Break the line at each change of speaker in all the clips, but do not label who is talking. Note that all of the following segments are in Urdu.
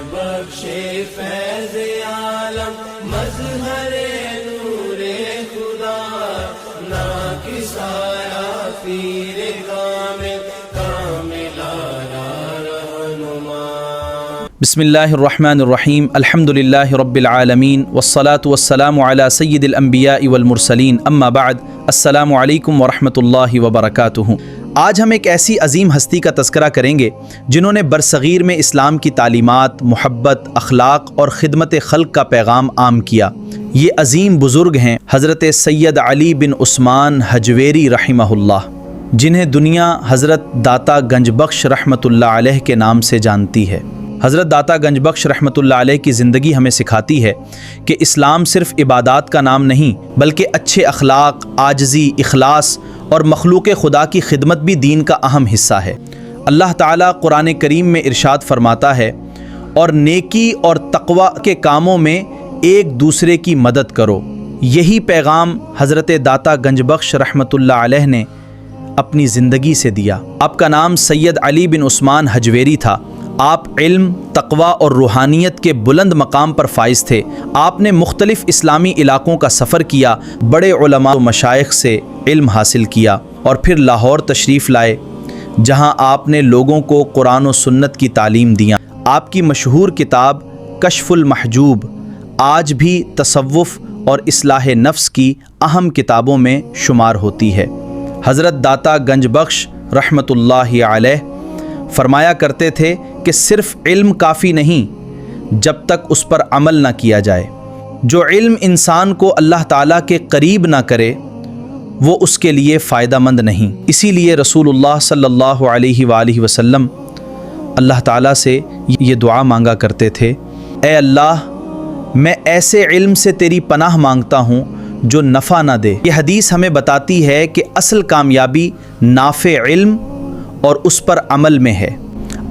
بخش فیض عالم مظہر نور خدا ناقص آیا پیر کامل کامل آیا رہنما۔
بسم اللہ الرحمن الرحیم، الحمد للہ رب العالمین والصلاة والسلام علی سید الانبیاء والمرسلین، اما بعد، السلام علیکم ورحمۃ اللہ وبرکاتہ۔ آج ہم ایک ایسی عظیم ہستی کا تذکرہ کریں گے جنہوں نے برصغیر میں اسلام کی تعلیمات، محبت، اخلاق اور خدمت خلق کا پیغام عام کیا۔ یہ عظیم بزرگ ہیں حضرت سید علی بن عثمان حجویری رحمہ اللہ، جنہیں دنیا حضرت داتا گنج بخش رحمۃ اللہ علیہ کے نام سے جانتی ہے۔ حضرت داتا گنج بخش رحمۃ اللہ علیہ کی زندگی ہمیں سکھاتی ہے کہ اسلام صرف عبادات کا نام نہیں بلکہ اچھے اخلاق، عاجزی، اخلاص اور مخلوق خدا کی خدمت بھی دین کا اہم حصہ ہے۔ اللہ تعالیٰ قرآن کریم میں ارشاد فرماتا ہے، اور نیکی اور تقوی کے کاموں میں ایک دوسرے کی مدد کرو۔ یہی پیغام حضرت داتا گنج بخش رحمۃ اللہ علیہ نے اپنی زندگی سے دیا۔ آپ کا نام سید علی بن عثمان حجویری تھا۔ آپ علم، تقوی اور روحانیت کے بلند مقام پر فائز تھے۔ آپ نے مختلف اسلامی علاقوں کا سفر کیا، بڑے علماء و مشائخ سے علم حاصل کیا اور پھر لاہور تشریف لائے، جہاں آپ نے لوگوں کو قرآن و سنت کی تعلیم دیا۔ آپ کی مشہور کتاب کشف المحجوب آج بھی تصوف اور اصلاح نفس کی اہم کتابوں میں شمار ہوتی ہے۔ حضرت داتا گنج بخش رحمۃ اللہ علیہ فرمایا کرتے تھے کہ صرف علم کافی نہیں جب تک اس پر عمل نہ کیا جائے۔ جو علم انسان کو اللہ تعالیٰ کے قریب نہ کرے وہ اس کے لیے فائدہ مند نہیں۔ اسی لیے رسول اللہ صلی اللہ علیہ وآلہ وسلم اللہ تعالیٰ سے یہ دعا مانگا کرتے تھے، اے اللہ، میں ایسے علم سے تیری پناہ مانگتا ہوں جو نفع نہ دے۔ یہ حدیث ہمیں بتاتی ہے کہ اصل کامیابی نافع علم اور اس پر عمل میں ہے۔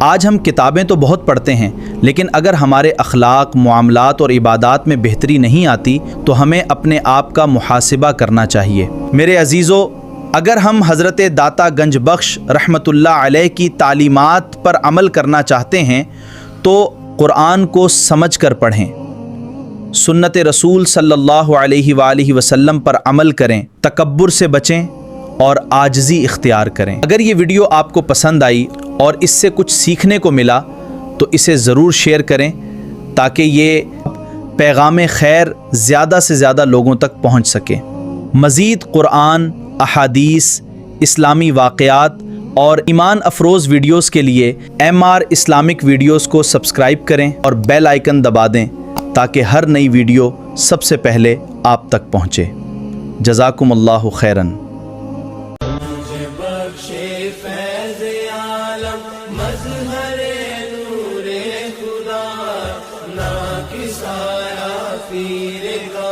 آج ہم کتابیں تو بہت پڑھتے ہیں، لیکن اگر ہمارے اخلاق، معاملات اور عبادات میں بہتری نہیں آتی تو ہمیں اپنے آپ کا محاسبہ کرنا چاہیے۔ میرے عزیزو، اگر ہم حضرت داتا گنج بخش رحمۃ اللہ علیہ کی تعلیمات پر عمل کرنا چاہتے ہیں تو قرآن کو سمجھ کر پڑھیں، سنت رسول صلی اللہ علیہ وآلہ وسلم پر عمل کریں، تکبر سے بچیں اور عاجزی اختیار کریں۔ اگر یہ ویڈیو آپ کو پسند آئی اور اس سے کچھ سیکھنے کو ملا تو اسے ضرور شیئر کریں تاکہ یہ پیغام خیر زیادہ سے زیادہ لوگوں تک پہنچ سکے۔ مزید قرآن، احادیث، اسلامی واقعات اور ایمان افروز ویڈیوز کے لیے MR اسلامک ویڈیوز کو سبسکرائب کریں اور بیل آئیکن دبا دیں تاکہ ہر نئی ویڈیو سب سے پہلے آپ تک پہنچے۔ جزاکم اللہ خیراً۔
فیض عالم مظہر نور خدا ناقص آیا پیر کا